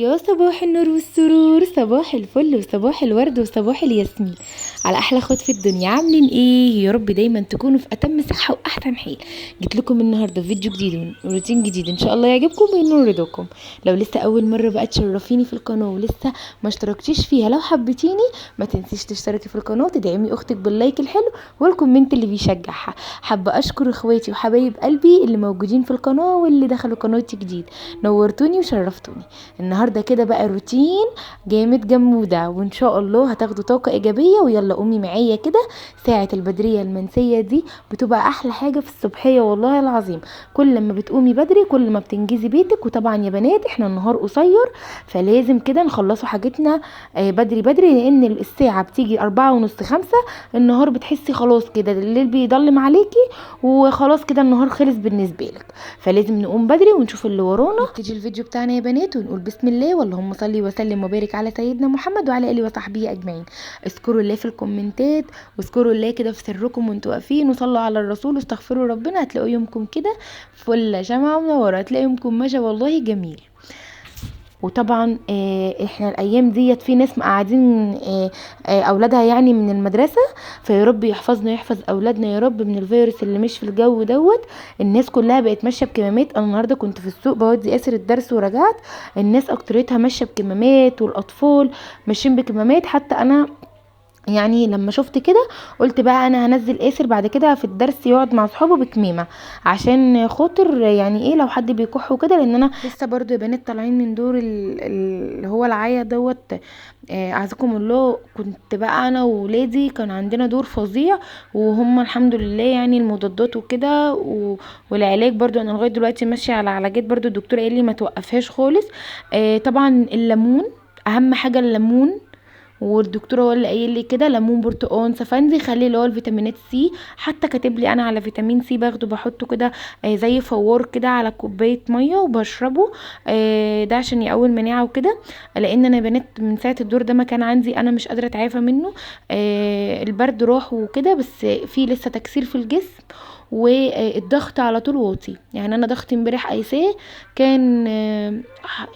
يا صباح النور والسرور، صباح الفل وصباح الورد وصباح الياسمين على احلى اخوات في الدنيا. عاملين ايه؟ يا رب دايما تكونوا في اتم صحه واحسن حال. جيت لكم النهارده فيديو جديد وروتين جديد ان شاء الله يعجبكم وينور رضاكم. لو لسه اول مره بقى تشرفيني في القناه ولسه ما اشتركتيش فيها، لو حبيتيني ما تنسيش تشتركي في القناه وتدعمي اختك باللايك الحلو والكومنت اللي بيشجعها. حابه اشكر اخواتي وحبايب قلبي اللي موجودين في القناه واللي دخلوا قناتي جديد، نورتوني وشرفتوني. النهارده كده بقى روتين جامد جموده، وان شاء الله هتاخدوا طاقه ايجابيه. ويلا قومي معايا كده. ساعه البدريه المنسيه دي بتبقى احلى حاجه في الصبحيه والله العظيم. كل ما بتقومي بدري كل ما بتنجزي بيتك. وطبعا يا بنات احنا النهار قصير، فلازم كده نخلصوا حاجتنا بدري بدري، لان الساعه بتيجي 4:30 5 النهار بتحسي خلاص كده الليل بيضلم عليكي وخلاص كده النهار خلص بالنسبه لك. فلازم نقوم بدري ونشوف اللي ورانا. نبتدي الفيديو بتاعنا يا بنات ونقول بسم الله، واللهم صلي وسلم وبارك على سيدنا محمد وعلى اله وصحبه اجمعين. اذكروا الله في الكومنتات واذكروا الله كده في سركم وانتوا واقفين، وصلوا على الرسول واستغفروا ربنا. هتلاقوا يومكم كده فل شمعة منورة، هتلاقوا يومكم ماشي والله جميل. وطبعا احنا الايام ديت في ناس قاعدين اولادها يعني من المدرسه، فيا رب يحفظنا يحفظ اولادنا يا رب من الفيروس اللي مش في الجو دوت. الناس كلها بقت ماشيه بكمامات. انا النهارده كنت في السوق بودي ياسر الدرس ورجعت، الناس اكتريتها ماشيه بكمامات والاطفال ماشيين بكمامات. حتى انا يعني لما شفت كده قلت بقى انا هنزل اسر بعد كده في الدرس يقعد مع صحابه بكميمه، عشان خاطر يعني ايه لو حد بيكح وكده. لان انا لسه برضو يا بنات طالعين من دور اللي هو العيا دوت. اعزكم الله. كنت بقى انا وولادي كان عندنا دور فظيع، وهم الحمد لله يعني المضادات وكده والعلاج برضو انا لغايه دلوقتي ماشيه على علاجات. برضو الدكتور قال لي ما توقفهاش خالص. طبعا الليمون اهم حاجه، الليمون. والدكتوره هو اللي قايل لي كده ليمون برتقان سفندي خلي اللي هو الفيتامينات سي. حتى كاتب لي انا على فيتامين سي باخده بحطه كده زي فوار كده على كوبايه ميه وبشربه. ده عشان يقوي المناعه وكده. لان انا بنات من ساعه الدور ده ما كان عندي انا مش قادره اتعافى منه. البرد راح وكده، بس في لسه تكسير في الجسم. والضغط على طول واطي. يعني انا ضغطي امبارح قايساه كان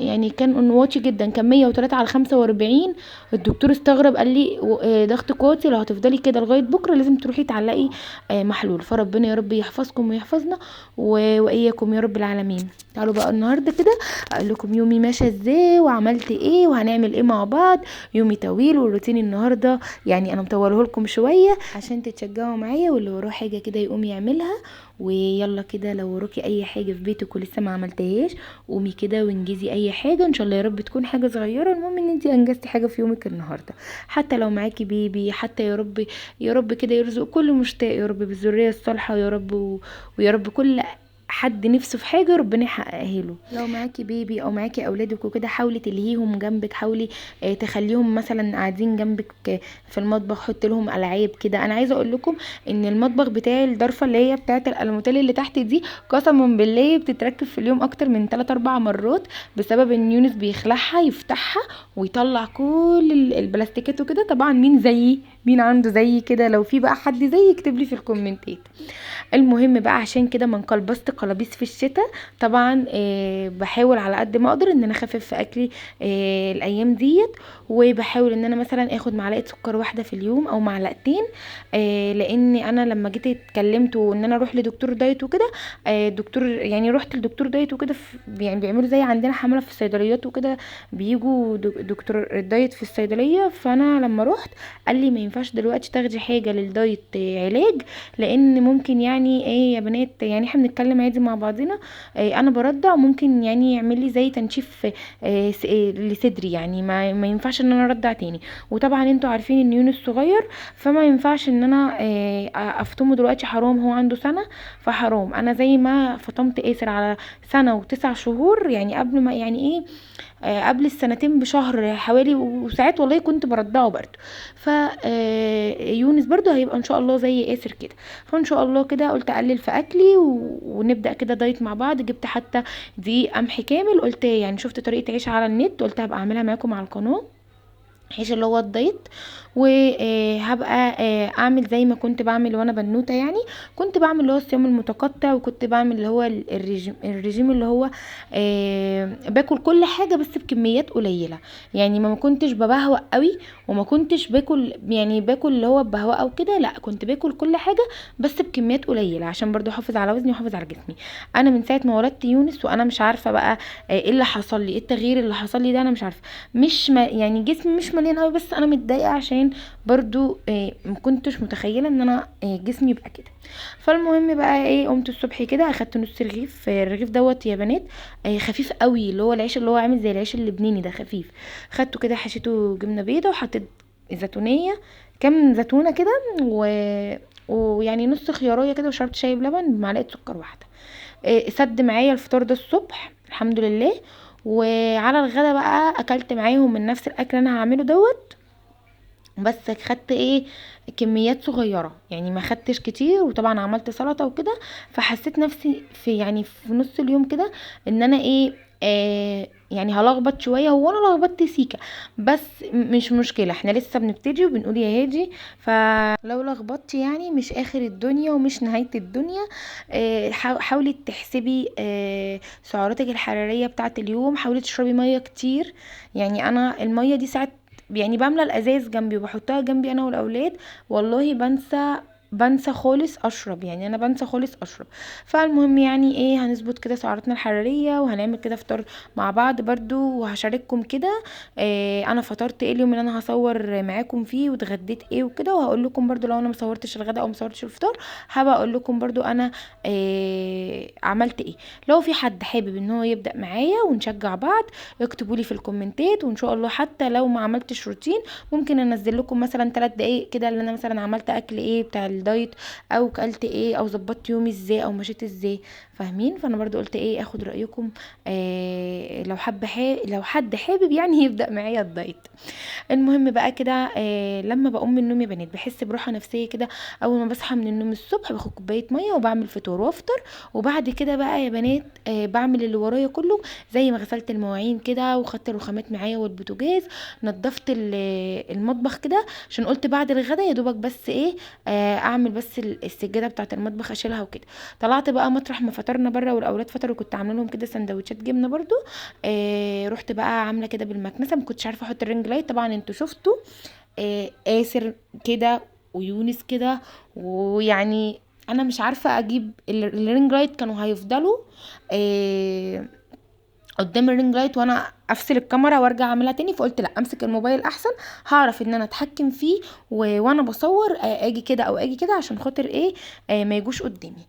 يعني كان واطي جدا، كان 103 على 45. الدكتور استغرب قال لي ضغطك واطي، لو هتفضلي كده لغايه بكره لازم تروحي تعلقي محلول. فربنا يا رب يحفظكم ويحفظنا واياكم يا رب العالمين. تعالوا بقى النهارده كده اقول لكم يومي ماشي ازاي وعملت ايه وهنعمل ايه مع بعض. يومي طويل والروتين النهارده يعني انا مطوله لكم شويه عشان تتشجعوا معايا، واللي وراه حاجه كده يقوم يعملها. ويلا كده لو وراكي اي حاجه في بيتك ولسه ما عملتهاش قومي كده وانجزي اي حاجه، ان شاء الله يا رب تكون حاجه صغيره. المهم ان انت انجزتي حاجه في يومك النهارده. حتى لو معاكي بيبي، حتى يا رب يا رب كده يرزق كل مشتاق يا رب بالذريه الصالحه يا رب ويا رب كل حد نفسه في حاجه ربنا يحققها له. لو معاكي بيبي او معاكي اولادك وكده حاولي تلهيهم جنبك، حاولي تخليهم مثلا قاعدين جنبك في المطبخ. حط لهم العاب كده. انا عايزه اقول لكم ان المطبخ بتاعي الضرفه اللي هي بتاعه الالموتيل اللي تحت دي قسما بالله بتتركب في اليوم اكتر من 3 4 مرات، بسبب ان يونس بيخلعها يفتحها ويطلع كل البلاستيكات وكده. طبعا مين زيي؟ مين عنده زي كده؟ لو في بقى حد زيي يكتب لي في الكومنتات. المهم بقى عشان كده ما انقلبست قلابيس في الشتاء. طبعا بحاول على قد ما اقدر ان انا اخفف في اكلي الايام ديت. وبحاول ان انا مثلا اخد معلقه سكر واحده في اليوم او معلقتين. لان انا لما جيت اتكلمت وان انا اروح لدكتور دايت وكده، الدكتور يعني رحت لدكتور دايت وكده يعني بيعملوا زي عندنا حمله في الصيدليات وكده، بيجوا دكتور الدايت في الصيدليه. فانا لما رحت قال لي ما ينفعش دلوقتي تاخدي حاجه للدايت علاج، لان ممكن يعني ايه يا بنات يعني احنا بنتكلم عادي مع بعضنا. انا برضع ممكن يعني يعمل لي زي تنشيف لصدري، يعني ما ينفعش ان انا ارضع تاني. وطبعا انتوا عارفين ان يونس صغير، فما ينفعش ان انا افطمه دلوقتي، حرام هو عنده سنه. فحرام انا زي ما فطمت آسر على سنه و9 شهور، يعني قبل ما يعني ايه قبل السنتين بشهر حوالي، وساعات والله كنت برضعه برضه. ف يونس برضه هيبقى ان شاء الله زي آسر كده. فان شاء الله كده قلت اقلل في اكلي ونبدا كده دايت مع بعض. جبت حتى دقيق قمح كامل، قلت يعني شفت طريقه عيش على النت قلت هبقى اعملها معاكم على القناه، عيش اللي هو الدايت. وهبقى اعمل زي ما كنت بعمل وانا بنوته. يعني كنت بعمل اللي هو الصيام المتقطع، وكنت بعمل اللي هو الرجيم اللي هو باكل كل حاجه بس بكميات قليله. يعني ما كنتش ببهوأ قوي، وما كنتش باكل يعني باكل اللي هو بهوأ او كده، لا كنت باكل كل حاجه بس بكميات قليله عشان برضو احافظ على وزني واحافظ على جسمي. انا من ساعه ما ولدت يونس وانا مش عارفه بقى ايه اللي حصل لي، ايه التغيير اللي حصل لي ده، انا مش عارفه. مش يعني جسمي مش مليان قوي، بس انا متضايقه عشان برضو ما كنتش متخيله ان انا جسمي يبقى كده. فالمهم بقى ايه، قمت الصبح كده اخدت نص رغيف، الرغيف دوت يا بنات خفيف قوي، اللي هو العيش اللي هو عامل زي العيش اللبناني ده، خفيف. خدته كده حشيته جبنه بيضه، وحطيت زيتونيه، كام زيتونه كده، ويعني نص خيارية كده، وشربت شاي بلبن بمعلقه سكر واحده. سد معايا الفطار ده الصبح الحمد لله. وعلى الغدا بقى اكلت معاهم من نفس الاكل اللي انا هعمله دوت، بس خدت ايه، كميات صغيره يعني، ما خدتش كتير. وطبعا عملت سلطه وكده، فحسيت نفسي في يعني في نص اليوم كده ان انا ايه، يعني هلخبط شويه. هو انا لخبطت سيكه، بس مش مشكله، احنا لسه بنبتدي وبنقول يا هادي. فلو لخبطت يعني مش اخر الدنيا ومش نهايه الدنيا. حاولي تحسبي سعراتك الحراريه بتاعه اليوم، حاولي تشربي ميه كتير. يعني انا الميه دي ساعات يعني بملى الازاز جنبي وبحطها جنبي انا والاولاد، والله بنسى خالص اشرب، يعني انا بنسى خالص اشرب. فالمهم يعني ايه، هنظبط كده سعراتنا الحراريه، وهنعمل كده فطار مع بعض برضو، وهشارككم كده انا فطرت ايه اليوم اللي انا هصور معاكم فيه، واتغديت ايه وكده. وهقول لكم برضو لو انا مصورتش الغدا او مصورتش الفطار، هبقى اقول لكم برضو انا عملت ايه. لو في حد حابب ان هو يبدا معايا ونشجع بعض، اكتبوا لي في الكومنتات، وان شاء الله حتى لو ما عملتش روتين ممكن انزل لكم مثلا 3 دقايق كده، اللي انا مثلا عملت اكل ايه بتاع الدايت، او كلت ايه، او ظبطت يومي ازاي، او مشيت ازاي، فاهمين؟ فانا برضو قلت ايه، اخد رايكم لو حد حابب يعني يبدا معايا الدايت. المهم بقى كده لما بقوم من النوم يا بنات بحس براحه نفسيه كده. اول ما بصحى من النوم الصبح باخد كوبايه ميه وبعمل فطور وافطر، وبعد كده بقى يا بنات بعمل اللي ورايا كله، زي ما غسلت المواعين كده، وخدت الرخامات معايا والبوتاجاز، نضفت المطبخ كده، عشان قلت بعد الغدا يا دوبك بس ايه اعمل بس السجاده بتاعه المطبخ اشيلها وكده. طلعت بقى مطرح ما فطرنا بره والاولاد فطروا، كنت عامله لهم كده سندوتشات جبنه برضو. رحت بقى عامله كده بالمكنسه، ما كنتش عارفه احط الرنج لايت، طبعا انتوا شفتوا آسر كده ويونس كده، ويعني انا مش عارفه اجيب الرينج لايت، كانوا هيفضلوا قدام الرينج لايت وانا افصل الكاميرا وارجع اعملها تاني. فقلت لا، امسك الموبايل احسن، هعرف ان انا اتحكم فيه وانا بصور اجي كده او اجي كده، عشان خاطر ايه ما يجوش قدامي.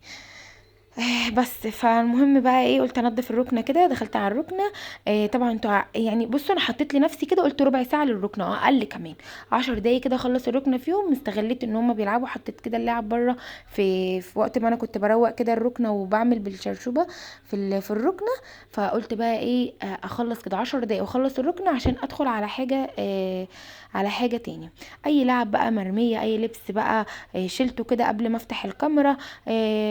بس فالمهم بقى ايه، قلت انضف الركنه كده، دخلت على الركنه. طبعا انتوا يعني بصوا، انا حطيت لنفسي كده قلت ربع ساعه للركنه، اقل كمان 10 دقايق كده اخلص الركنه فيهم. استغليت ان هم بيلعبوا، حطيت كده اللعب بره في وقت ما انا كنت بروق كده الركنه وبعمل بالشرشوبه في الركنه. فقلت بقى ايه اخلص كده 10 دقايق واخلص الركنه، عشان ادخل على حاجه على حاجه تاني. اي لعب بقى مرميه، اي لبس بقى شلته كده قبل ما افتح الكاميرا.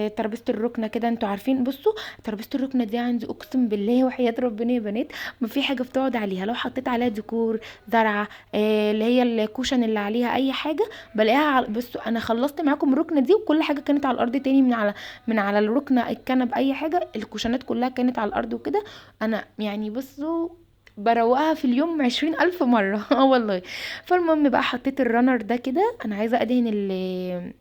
ترابيزه الركنه كده، انتوا عارفين بصوا، ترابيزه الركنه دي عندي اقسم بالله وحياه ربنا يا بنات ما في حاجه بتقعد عليها، لو حطيت عليها ديكور زرعه اللي هي الكوشن اللي عليها اي حاجه بلاقيها بصوا انا خلصت معاكم الركنه دي، وكل حاجه كانت على الارض تاني، من على الركنه، الكنب، اي حاجه، الكوشنات كلها كانت على الارض وكده. انا يعني بصوا بروقها في اليوم 20,000 مرة والله. فالمهم بقى حطيت الرانر ده كده، انا عايزة ادهن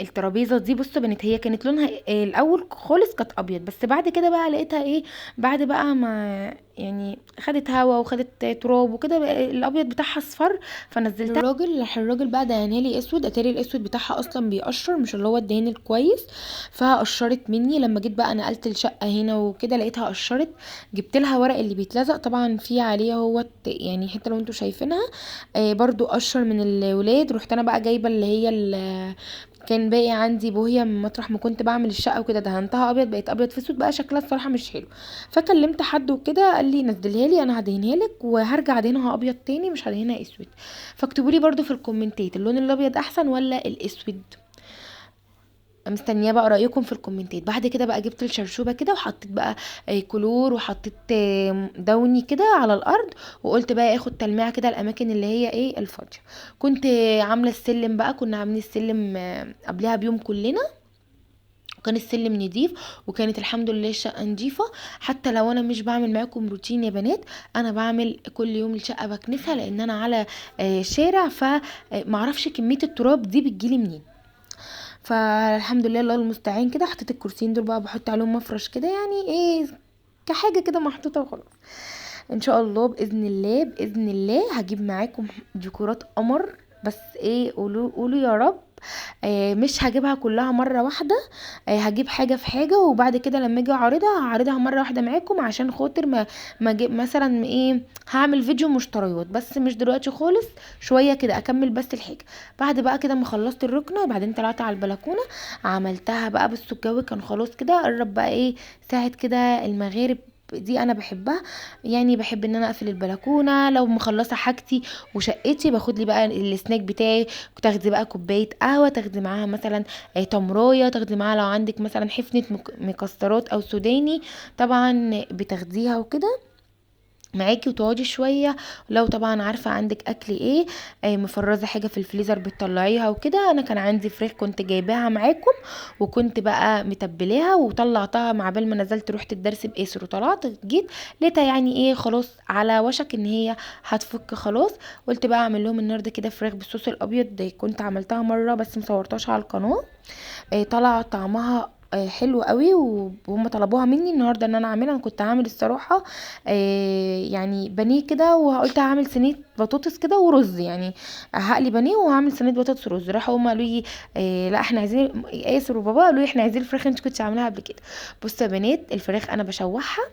الترابيزه دي. بصوا بنت، هي كانت لونها الاول خالص كانت ابيض، بس بعد كده بقى لقيتها ايه، بعد بقى ما يعني خدت هوا وخدت تراب وكده بقى الابيض بتاعها اصفر. فنزلتها الراجل بقى دهنها لي اسود، اتاري الاسود بتاعها اصلا بيقشر، مش اللي هو الدهن الكويس. فقشرت مني. لما جيت بقى نقلت الشقه هنا وكده لقيتها قشرت. جبت لها ورق اللي بيتلزق طبعا في عليه هو يعني حتى لو انتوا شايفينها برضو قشر من الولاد. رحت انا بقى جايبه اللي هي كان باقي عندي بوهيه من مطرح ما كنت بعمل الشقه وكده، دهنتها ابيض، بقت ابيض في اسود، بقى شكلها الصراحه مش حلو. فكلمت حد وكده قال لي نزلها لي انا هدهنها لك، وهرجع ادهنها ابيض تاني مش هدهنها اسود. فاكتبوا لي برده في الكومنتات اللون الابيض احسن ولا الاسود. مستنيه بقى رايكم في الكومنتات. بعد كده بقى جبت الشرشوبه كده وحطيت بقى كلور، وحطيت دوني كده على الارض، وقلت بقى اخد تلميعه كده الاماكن اللي هي ايه الفاضيه. كنت عامله السلم بقى، كنا عاملين السلم قبلها بيوم كلنا، وكان السلم نضيف، وكانت الحمد لله الشقه نضيفه. حتى لو انا مش بعمل معاكم روتين يا بنات، انا بعمل كل يوم الشقه بكنسها، لان انا على شارع، فمعرفش كميه التراب دي بتجيلي منين. فالحمد لله الله المستعان كده. حطيت الكرسيين دول بقى بحط عليهم مفرش كده، يعني ايه كحاجه كده محطوطه وخلاص. ان شاء الله باذن الله باذن الله هجيب معاكم ديكورات قمر، بس ايه قولوا قولوا يا رب. مش هجيبها كلها مره واحده، هجيب حاجه في حاجه، وبعد كده لما اجي اعرضها هعرضها مره واحده معاكم، عشان خاطر ما اجيب مثلا ايه، هعمل فيديو مشتريات بس مش دلوقتي خالص، شويه كده اكمل بس الحاجه. بعد بقى كده ما خلصت الركنه، بعدين طلعت على البلكونه عملتها بقى. بس الجو كان خلاص كده قرب بقى ايه ساعه كده المغارب، دي انا بحبها. يعني بحب ان انا اقفل البلكونه لو مخلصه حاجتي وشقتي، باخد لي بقى السناك بتاعي، تاخدي بقى كوبايه قهوه، تاخدي معاها مثلا تمرايه، تاخدي معاها لو عندك مثلا حفنه مكسرات او سوداني، طبعا بتاخديها وكده معاكي وتقعدي شويه. لو طبعا عارفه عندك اكل ايه، مفرزه حاجه في الفريزر بتطلعيها وكده. انا كان عندي فراخ كنت جايباها معاكم، وكنت بقى متبلاها وطلعتها مع بال ما نزلت رحت الدرس بقصر، وطلعت جيت لقيتها يعني ايه خلاص على وشك ان هي هتفك خلاص. قلت بقى اعمل لهم النهارده كده فراخ بالصوص الابيض، دي كنت عملتها مره بس مصورتهاش على القناه. طلع طعمها حلو قوي، وهم طلبوها مني النهارده ان انا اعملها. انا كنت هعمل الصراحه يعني بانيه كده، وقلت هعمل صينيه بطاطس كده ورز، يعني هقلي بانيه وهعمل صينيه بطاطس ورز. راحوا هم قالوا لي لا احنا عايزين، ياسر وبابا قالوا لي احنا عايزين الفراخ انت كنتش عاملاها قبل كده. بصوا يا بنات، الفراخ انا بشوحها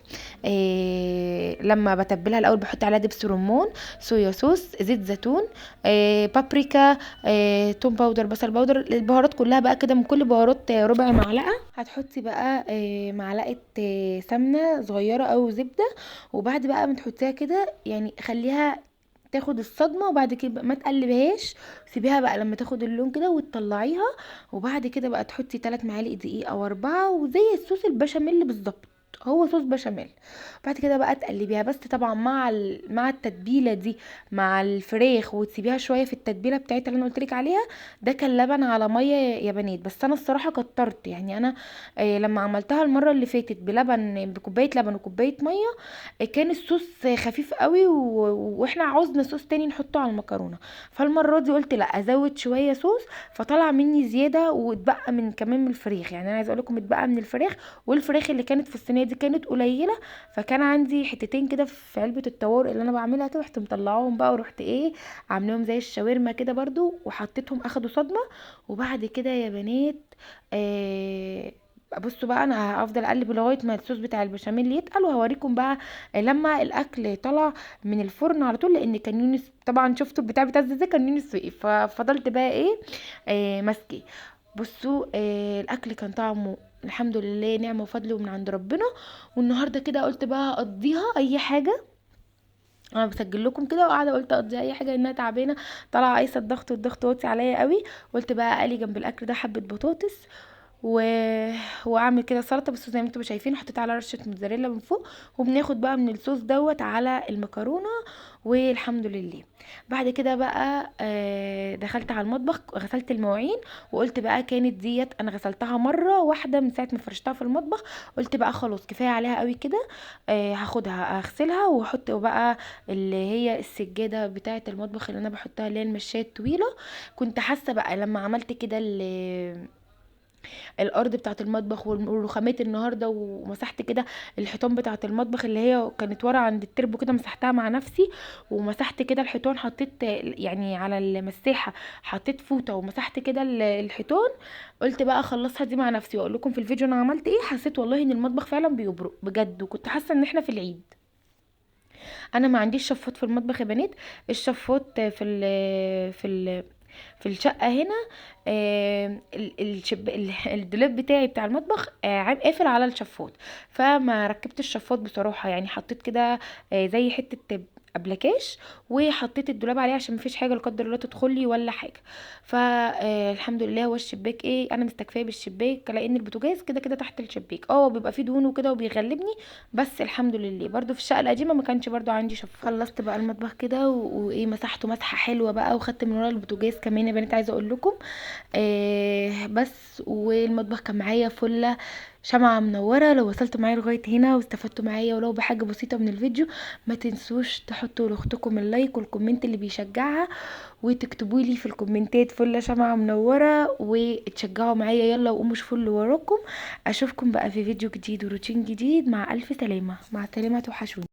لما بتبلها الاول بحط عليها دبس رمان، صويا صوص، زيت زيتون، بابريكا، توم باودر، بصل باودر، البهارات كلها بقى كده، من كل بهارات ربع معلقه. هتحطي بقى معلقه سمنه صغيره او زبده، وبعد بقى ما تحطيها كده يعني خليها تاخد الصدمه، وبعد كده بقى ما تقلبهاش، سيبيها بقى لما تاخد اللون كده وتطلعيها. وبعد كده بقى تحطي 3 معالق دقيق او 4، وزي الصوص البشاميل بالظبط، هو صوص بشاميل. بعد كده بقى تقلبيها، بس طبعا مع التتبيله دي مع الفراخ، وتسيبيها شويه في التتبيله بتاعتها اللي انا قلت لك عليها. ده كان لبن على ميه يا بنات، بس انا الصراحه كترت، يعني انا لما عملتها المره اللي فاتت بلبن، بكوبايه لبن وكوبايه ميه، كان الصوص خفيف قوي، واحنا عاوزنا صوص تاني نحطه على المكرونه. فالمره دي قلت لا ازود شويه صوص، فطلع مني زياده، واتبقى من كمان من الفريخ. يعني انا عايزه اقول لكم اتبقى من الفراخ، والفراخ اللي كانت في الصينيه دي كانت قليله، فكان عندي حتتين كده في علبه الطوارئ اللي انا بعملها كده، رحت مطلعاهم بقى، ورحت ايه عاملاهم زي الشاورما كده برضو، وحطيتهم اخدوا صدمه. وبعد كده يا بنات آه بصوا بقى، انا هفضل اقلب لغايه ما الصوص بتاع البشاميل يتقل، وهوريكم بقى لما الاكل طلع من الفرن على طول، لان كان يونس طبعا شفتوا البتاع بتاع ازاي كان يونس وقف، ففضلت بقى ايه ماسكه. بصوا الاكل كان طعمه الحمد لله نعمه وفضل ومن عند ربنا. والنهارده كده قلت بقى اقضيها اي حاجه، انا بسجل لكم كده وقاعده قلت اقضي اي حاجه انها تعبانه، طالعه قايسه الضغط، والضغط واطي عليا قوي. قلت بقى اقلي جنب الاكل ده حبه بطاطس و... واعمل كده سلطه، بس زي ما انتم شايفين حطيت على رشه موتزاريلا من فوق، وبناخد بقى من الصوص دوت على المكرونه. والحمد لله. بعد كده بقى دخلت على المطبخ غسلت المواعين، وقلت بقى كانت ديت انا غسلتها مره واحده من ساعه ما فرشتها في المطبخ، قلت بقى خلاص كفايه عليها قوي كده. هاخدها اغسلها واحط بقى اللي هي السجاده بتاعه المطبخ اللي انا بحطها، اللي هي المشايه الطويله. كنت حاسه بقى لما عملت كده الارض بتاعه المطبخ والرخامات النهارده، ومسحت كده الحيطان بتاعه المطبخ اللي هي كانت ورا عند التربو كده، مسحتها مع نفسي، ومسحت كده الحيطان، حطيت يعني على المساحه حطيت فوطه ومسحت كده الحيطان. قلت بقى اخلصها دي مع نفسي واقول لكم في الفيديو انا عملت ايه. حسيت والله ان المطبخ فعلا بيبرق بجد، وكنت حاسه ان احنا في العيد. انا ما عنديش شفاط في المطبخ يا بنات، الشفاط في الشقه هنا. الدولاب بتاعي بتاع المطبخ عيب قافل على الشفاط، فما ركبت الشفاط بصراحه، يعني حطيت كده زي حته ابلكاش وحطيت الدولاب عليه عشان مفيش حاجه لا قدر الله تدخل لي ولا حاجه. فالحمد لله. هو الشباك ايه، انا مستكفيه بالشباك لان البوتاجاز كده كده تحت الشباك، بيبقى فيه دهون وكده وبيغلبني، بس الحمد لله. برضو في الشقه القديمه ما كانش برضو عندي شفاط. خلصت بقى المطبخ كده وايه مسحته مسحه حلوه بقى، وخدت من ورا البوتاجاز كمان يا بنات عايزه اقول لكم. بس والمطبخ كان معايا فله شمعة منورة. لو وصلتوا معايا لغاية هنا واستفدتوا معايا ولو بحاجة بسيطة من الفيديو، ما تنسوش تحطوا لاختكم اللايك والكومنت اللي بيشجعها، وتكتبوا لي في الكومنتات فل شمعة منورة وتشجعوا معايا. يلا وقوموا شوفوا اللي وراكم. اشوفكم بقى في فيديو جديد وروتين جديد. مع الف سلامة، مع السلامة، توحشوني.